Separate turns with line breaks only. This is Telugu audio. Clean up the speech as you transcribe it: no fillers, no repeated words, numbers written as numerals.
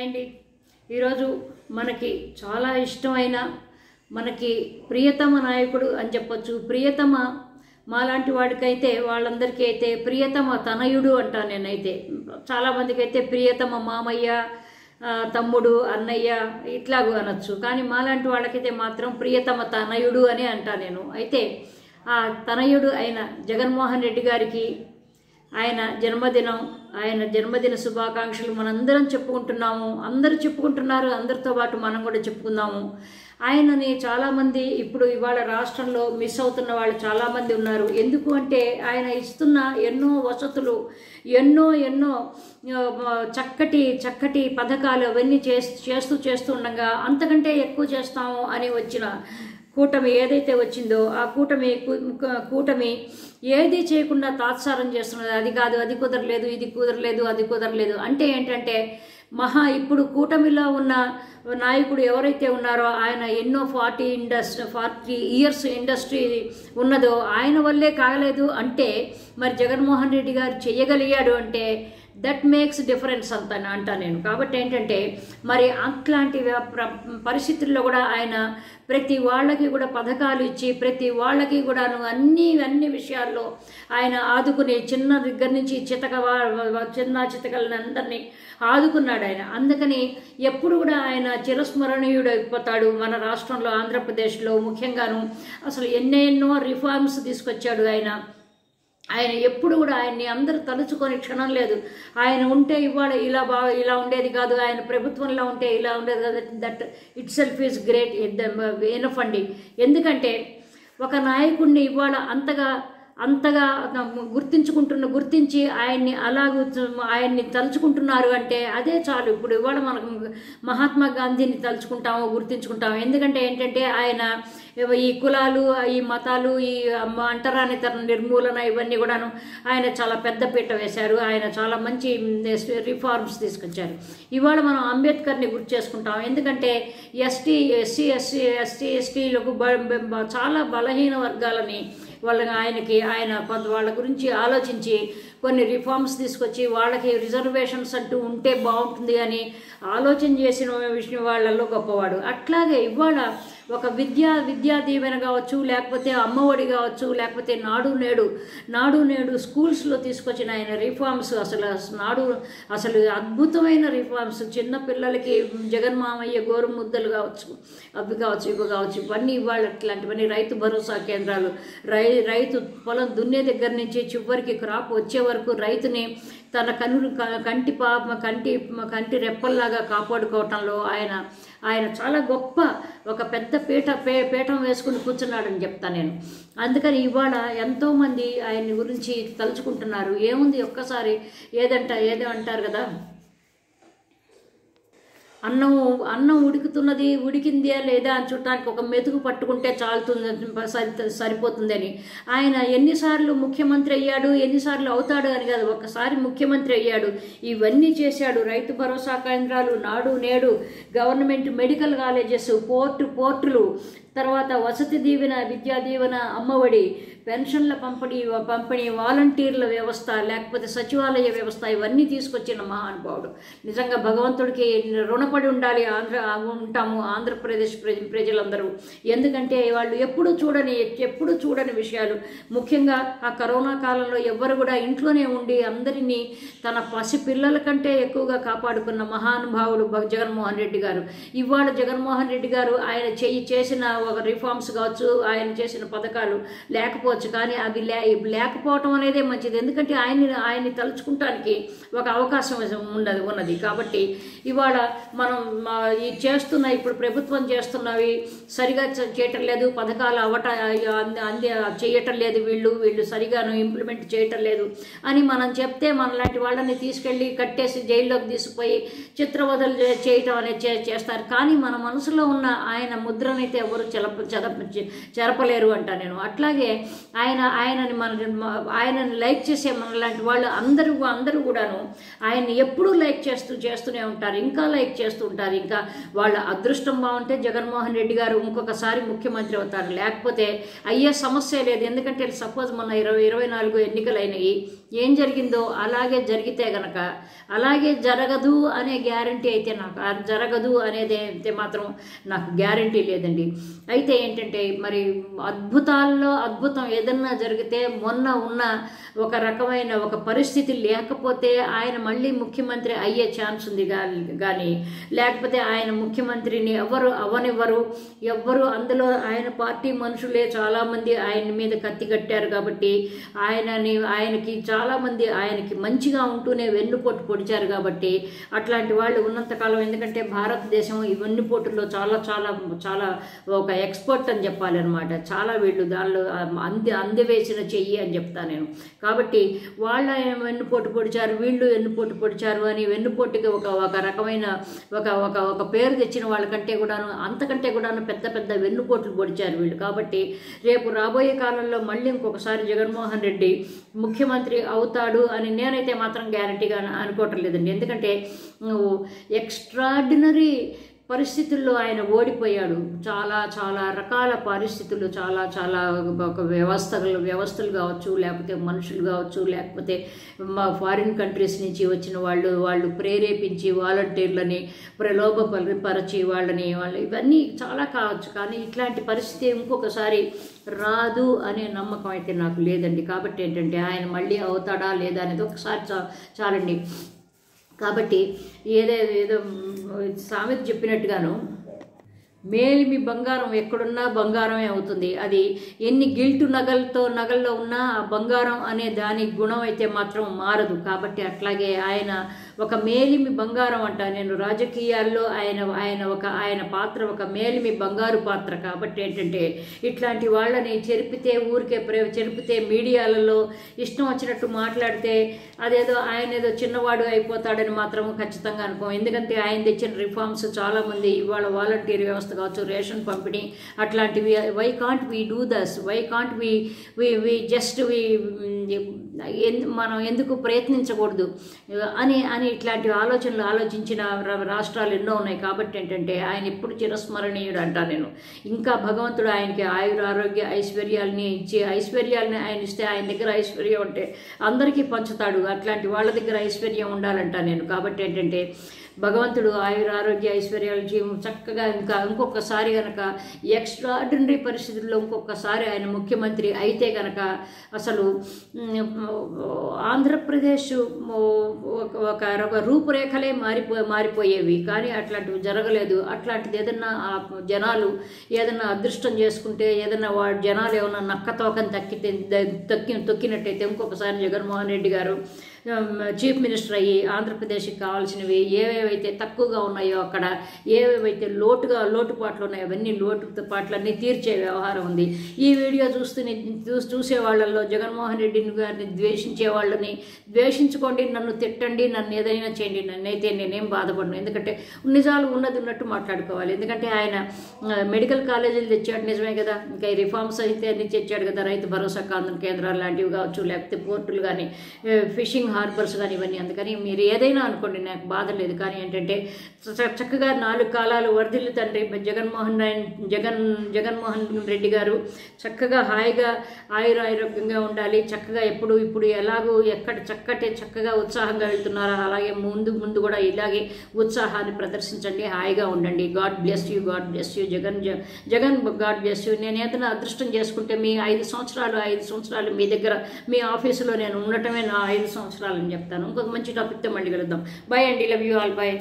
అండి. ఈరోజు మనకి చాలా ఇష్టమైన మనకి ప్రియతమ నాయకుడు అని చెప్పొచ్చు. ప్రియతమ మాలాంటి వాడికైతే వాళ్ళందరికీ అయితే ప్రియతమ తనయుడు అంటాను నేనైతే. చాలామందికి అయితే ప్రియతమ మామయ్య, తమ్ముడు, అన్నయ్య ఇట్లాగూ అనొచ్చు. కానీ మాలాంటి వాళ్ళకైతే మాత్రం ప్రియతమ తనయుడు అని అంటాను నేను. అయితే ఆ తనయుడు అయిన జగన్మోహన్ రెడ్డి గారికి ఆయన జన్మదిన శుభాకాంక్షలు మనందరం చెప్పుకుంటున్నాము. అందరూ చెప్పుకుంటున్నారు, అందరితో పాటు మనం కూడా చెప్పుకుందాము. ఆయనని చాలామంది ఇప్పుడు ఇవాళ రాష్ట్రంలో మిస్ అవుతున్న వాళ్ళు చాలామంది ఉన్నారు. ఎందుకు అంటే ఆయన ఇస్తున్న ఎన్నో వసతులు, ఎన్నో చక్కటి పథకాలు అవన్నీ చేస్తూ ఉండగా అంతకంటే ఎక్కువ చేస్తాము అని వచ్చిన కూటమి ఏదైతే వచ్చిందో ఆ కూటమి ఏది చేయకుండా తాత్సారం చేస్తున్నది. అది కాదు, అది కుదరలేదు, ఇది కుదరలేదు, అది కుదరలేదు అంటే ఏంటంటే ఇప్పుడు కూటమిలో ఉన్న నాయకుడు ఎవరైతే ఉన్నారో ఆయన ఎన్నో 40 ఇయర్స్ ఇండస్ట్రీ ఉన్నదో ఆయన వల్లే కాగలేదు అంటే మరి జగన్మోహన్ రెడ్డి గారు చెయ్యగలిగాడు అంటే దట్ మేక్స్ డిఫరెన్స్ అంటా నేను. కాబట్టి ఏంటంటే మరి అట్లాంటి పరిస్థితుల్లో కూడా ఆయన ప్రతి వాళ్ళకి కూడా పథకాలు ఇచ్చి ప్రతి వాళ్ళకి కూడాను అన్ని విషయాల్లో ఆయన ఆదుకుని చిన్న దగ్గర నుంచి చితకలని అందరినీ ఆదుకున్నాడు ఆయన. అందుకని ఎప్పుడు కూడా ఆయన చిరస్మరణీయుడు అయిపోతాడు మన రాష్ట్రంలో, ఆంధ్రప్రదేశ్లో ముఖ్యంగాను. అసలు ఎన్నెన్నో రిఫార్మ్స్ తీసుకొచ్చాడు ఆయన ఎప్పుడు కూడా ఆయన్ని అందరూ తలుచుకొని క్షణం లేదు. ఆయన ఉంటే ఇవాళ ఇలా ఉండేది కాదు, ఆయన ప్రభుత్వంలో ఉంటే ఇలా ఉండేది కాదు. That it self is great enough అండి. ఎందుకంటే ఒక నాయకుడిని ఇవాళ అంతగా గుర్తించి ఆయన్ని తలుచుకుంటున్నారు అంటే అదే చాలు. ఇప్పుడు ఇవాళ మనకు మహాత్మా గాంధీని తలుచుకుంటాము, గుర్తించుకుంటాము. ఎందుకంటే ఏంటంటే ఆయన ఈ కులాలు, ఈ మతాలు, ఈ అంటరానితన నిర్మూలన ఇవన్నీ కూడాను ఆయన చాలా పెద్ద పీట వేశారు. ఆయన చాలా మంచి రిఫార్మ్స్ తీసుకొచ్చారు. ఇవాళ మనం అంబేద్కర్ని గుర్తు చేసుకుంటాం. ఎందుకంటే ఎస్సీ ఎస్టీలకు చాలా బలహీన వర్గాలని ఆయన వాళ్ళ గురించి ఆలోచించి కొన్ని రిఫార్మ్స్ తీసుకొచ్చి వాళ్ళకి రిజర్వేషన్స్ అంటూ ఉంటే బాగుంటుంది అని ఆలోచన చేసిన విషయం వాళ్ళల్లో గొప్పవాడు. అట్లాగే ఇవాళ ఒక విద్యా దీవెన కావచ్చు, లేకపోతే అమ్మఒడి కావచ్చు, లేకపోతే నాడు నేడు స్కూల్స్లో తీసుకొచ్చిన ఆయన రిఫార్మ్స్ అసలు అద్భుతమైన రిఫార్మ్స్. చిన్న పిల్లలకి జగన్మామయ్య గోరు ముద్దలు కావచ్చు, ఇవి కావచ్చు ఇవన్నీ ఇవాళ ఇట్లాంటివన్నీ రైతు భరోసా కేంద్రాలు, రైతు పొలం దున్నే దగ్గర నుంచి చివరికి క్రాప్ వచ్చే వరకు రైతుని తన కంటి రెప్పల్లాగా కాపాడుకోవటంలో ఆయన చాలా గొప్ప ఒక పెద్ద పీఠం వేసుకుని కూర్చున్నాడని చెప్తాను నేను. అందుకని ఇవాళ ఎంతోమంది ఆయన్ని గురించి తలుచుకుంటున్నారు. ఏముంది, ఒక్కసారి ఏదో అంటారు కదా, అన్నం ఉడికిందే లేదా అని చూడటానికి ఒక మెతుకు పట్టుకుంటే సరిపోతుందని. ఆయన ఎన్నిసార్లు ముఖ్యమంత్రి అయ్యాడు, ఎన్నిసార్లు అవుతాడు అని కాదు, ఒక్కసారి ముఖ్యమంత్రి అయ్యాడు, ఇవన్నీ చేశాడు. రైతు భరోసా కేంద్రాలు, నాడు నేడు, గవర్నమెంట్ మెడికల్ కాలేజెస్, పోర్టులు, తర్వాత వసతి దీవెన, విద్యా దీవెన, అమ్మఒడి, పెన్షన్ల పంపిణీ, వాలంటీర్ల వ్యవస్థ, లేకపోతే సచివాలయ వ్యవస్థ, ఇవన్నీ తీసుకొచ్చిన మహానుభావుడు. నిజంగా భగవంతుడికి రుణపడి ఉంటాము ఆంధ్రప్రదేశ్ ప్రజలందరూ. ఎందుకంటే వాళ్ళు ఎప్పుడు చూడని విషయాలు. ముఖ్యంగా ఆ కరోనా కాలంలో ఎవ్వరు కూడా ఇంట్లోనే ఉండి అందరినీ తన పసిపిల్లల కంటే ఎక్కువగా కాపాడుకున్న మహానుభావుడు జగన్మోహన్ రెడ్డి గారు. ఇవాళ జగన్మోహన్ రెడ్డి గారు ఆయన చేసిన ఒక రిఫార్మ్స్ కావచ్చు, ఆయన చేసిన పథకాలు లేకపోవచ్చు, కానీ అవి లేకపోవటం అనేదే మంచిది. ఎందుకంటే ఆయన్ని తలుచుకుంటానికి ఒక అవకాశం ఉన్నది. కాబట్టి ఇవాళ మనం ఇప్పుడు ప్రభుత్వం చేస్తున్నవి సరిగా చేయటం లేదు, పథకాలు చేయటం లేదు, వీళ్ళు సరిగాను ఇంప్లిమెంట్ చేయటం లేదు అని మనం చెప్తే మనలాంటి వాళ్ళని తీసుకెళ్ళి కట్టేసి జైల్లోకి తీసుకుపోయి చిత్రవదలు చేయటం అనేది చేస్తారు. కానీ మన మనసులో ఉన్న ఆయన ముద్రనైతే ఎవరు చెరపలేరు అంటా నేను. అట్లాగే ఆయనని లైక్ చేసే మనలాంటి వాళ్ళు అందరూ కూడాను ఆయన్ని ఎప్పుడూ లైక్ చేస్తూనే ఉంటారు, ఇంకా లైక్ చేస్తూ ఉంటారు. ఇంకా వాళ్ళ అదృష్టం బాగుంటే జగన్మోహన్ రెడ్డి గారు ఇంకొకసారి ముఖ్యమంత్రి అవుతారు, లేకపోతే అయ్యే సమస్య లేదు. ఎందుకంటే సపోజ్ మొన్న 2024 ఎన్నికలు అయినాయి. ఏం జరిగిందో అలాగే జరిగితే గనక, అలాగే జరగదు అనే గ్యారంటీ అయితే నాకు, జరగదు అనేది అయితే మాత్రం నాకు గ్యారంటీ లేదండి. అయితే ఏంటంటే మరి అద్భుతాల్లో అద్భుతం ఏదన్నా జరిగితే, మొన్న ఉన్న ఒక రకమైన ఒక పరిస్థితి లేకపోతే ఆయన మళ్ళీ ముఖ్యమంత్రి అయ్యే ఛాన్స్ ఉంది కానీ, లేకపోతే ఆయన ముఖ్యమంత్రిని ఎవరు అవనివ్వరు. ఎవ్వరు అందులో ఆయన పార్టీ మనుషులే చాలామంది ఆయన మీద కత్తి కట్టారు కాబట్టి, ఆయనకి చాలామంది ఆయనకి మంచిగా ఉంటూనే వెన్నుపోటు పొడిచారు కాబట్టి, అట్లాంటి వాళ్ళు ఉన్నంతకాలం, ఎందుకంటే భారతదేశం ఈ వెన్నుపోటులో చాలా చాలా చాలా ఒక ఎక్స్పర్ట్ అని చెప్పాలి అనమాట. చాలా వీళ్ళు దానిలో అందివేసిన చెయ్యి అని చెప్తాను నేను. కాబట్టి వాళ్ళ వెన్నుపోటు పొడిచారు, వీళ్ళు వెన్నుపోటు పొడిచారు అని వెన్నుపోటుకి ఒక రకమైన ఒక పేరు తెచ్చిన వాళ్ళకంటే కూడాను, అంతకంటే కూడాను పెద్ద పెద్ద వెన్నుపోట్లు పొడిచారు వీళ్ళు. కాబట్టి రేపు రాబోయే కాలంలో మళ్ళీ ఇంకొకసారి జగన్మోహన్ రెడ్డి ముఖ్యమంత్రి అవుతాడు అని నేనైతే మాత్రం గ్యారంటీగా అనుకోవటం లేదండి. ఎందుకంటే ఎక్స్ట్రాడినరీ పరిస్థితుల్లో ఆయన ఓడిపోయాడు. చాలా చాలా రకాల పరిస్థితులు, చాలా చాలా ఒక వ్యవస్థలు కావచ్చు, లేకపోతే మనుషులు కావచ్చు, లేకపోతే ఫారిన్ కంట్రీస్ నుంచి వచ్చిన వాళ్ళు ప్రేరేపించి వాలంటీర్లని ప్రలోభపరిచి వాళ్ళు ఇవన్నీ చాలా కావచ్చు. కానీ ఇట్లాంటి పరిస్థితి ఇంకొకసారి రాదు అనే నమ్మకం అయితే నాకు లేదండి. కాబట్టి ఏంటంటే ఆయన మళ్ళీ అవుతాడా లేదా అనేది ఒకసారి చాలండి. కాబట్టి ఏదో సామెత చెప్పినట్టుగాను, మేలిమి బంగారం ఎక్కడున్నా బంగారమే అవుతుంది. అది ఎన్ని నగల్లో ఉన్నా ఆ బంగారం అనే దాని గుణం అయితే మాత్రం మారదు. కాబట్టి అట్లాగే ఆయన ఒక మేలిమి బంగారం అంట. నేను రాజకీయాల్లో ఆయన పాత్ర ఒక మేలిమి బంగారు పాత్ర. కాబట్టి ఏంటంటే ఇట్లాంటి వాళ్ళని చెరిపితే మీడియాలలో ఇష్టం వచ్చినట్టు మాట్లాడితే ఆయన ఏదో చిన్నవాడు అయిపోతాడని మాత్రం ఖచ్చితంగా అనుకోం. ఎందుకంటే ఆయన తెచ్చిన రిఫార్మ్స్ చాలామంది ఇవాళ వాలంటీర్ వ్యవస్థ కావచ్చు, రేషన్ పంపిణీ, అట్లాంటివి why can't we do this, why can't we just మనం ఎందుకు ప్రయత్నించకూడదు అని ఇట్లాంటి ఆలోచనలు ఆలోచించిన రాష్ట్రాలు ఎన్నో ఉన్నాయి. కాబట్టి ఏంటంటే ఆయన ఎప్పుడు చిరస్మరణీయుడు అంటా నేను. ఇంకా భగవంతుడు ఆయనకి ఆరోగ్య ఐశ్వర్యాలని ఆయన ఇస్తే, ఆయన దగ్గర ఐశ్వర్యం ఉంటే అందరికీ పంచుతాడు. అట్లాంటి వాళ్ళ దగ్గర ఐశ్వర్యం ఉండాలంటా నేను. కాబట్టి ఏంటంటే భగవంతుడు ఆరోగ్య ఐశ్వర్యాలు చక్కగా ఇంకొకసారి కనుక ఎక్స్ట్రాడినరీ పరిస్థితుల్లో ఇంకొకసారి ఆయన ముఖ్యమంత్రి అయితే కనుక అసలు ఆంధ్రప్రదేశ్ ఒక రూపురేఖలే మారిపోయేవి. కానీ అట్లాంటివి జరగలేదు. అట్లాంటిది ఏదన్నా జనాలు ఏదన్నా అదృష్టం చేసుకుంటే, ఏదన్నా జనాలు ఏమన్నా నక్కతోకని తొక్కినట్టయితే ఇంకొకసారి జగన్మోహన్ రెడ్డి గారు చీఫ్ మినిస్టర్ అయ్యి ఆంధ్రప్రదేశ్కి కావాల్సినవి ఏవేవైతే తక్కువగా ఉన్నాయో, అక్కడ ఏవేవైతే లోటుపాట్లు ఉన్నాయో అవన్నీ లోటుపాట్లన్నీ తీర్చే వ్యవహారం ఉంది. ఈ వీడియో చూసే వాళ్ళల్లో జగన్మోహన్ రెడ్డిని గారిని ద్వేషించే వాళ్ళని ద్వేషించుకోండి, నన్ను తిట్టండి, నన్ను ఏదైనా చేయండి, నేనేం బాధపడను. ఎందుకంటే నిజాలు ఉన్నట్టు మాట్లాడుకోవాలి. ఎందుకంటే ఆయన మెడికల్ కాలేజీలు తెచ్చాడు, నిజమే కదా. ఇంకా ఈ రిఫార్మ్స్ అయితే అన్ని తెచ్చాడు కదా, రైతు భరోసా కేంద్రాలు లాంటివి కావచ్చు, లేకపోతే పోర్టులు కానీ, ఫిషింగ్ హార్బర్స్ కానీ, ఇవన్నీ. అందుకని మీరు ఏదైనా అనుకోండి, నాకు బాధ లేదు. కానీ ఏంటంటే చక్కగా 4 కాలాలు వర్ధిల్లు తండ్రి జగన్మోహన్ రెడ్డి గారు చక్కగా హాయిగా ఆయురారోగ్యంగా ఉండాలి. చక్కగా ఇప్పుడు ఎలాగో చక్కగా ఉత్సాహంగా వెళ్తున్నారో అలాగే ముందు కూడా ఇలాగే ఉత్సాహాన్ని ప్రదర్శించండి, హాయిగా ఉండండి. God bless you Jagan God bless you. నేను ఏదైనా అదృష్టం చేసుకుంటే మీ 5 సంవత్సరాలు మీ దగ్గర మీ ఆఫీసులో నేను ఉండటమే నా 5 సంవత్సరాలు అని చెప్తాను. ఇంకొక మంచి టాపిక్తో మళ్ళీ కలుద్దాం. బాయ్ అండి, లవ్ యూ ఆల్, బాయ్.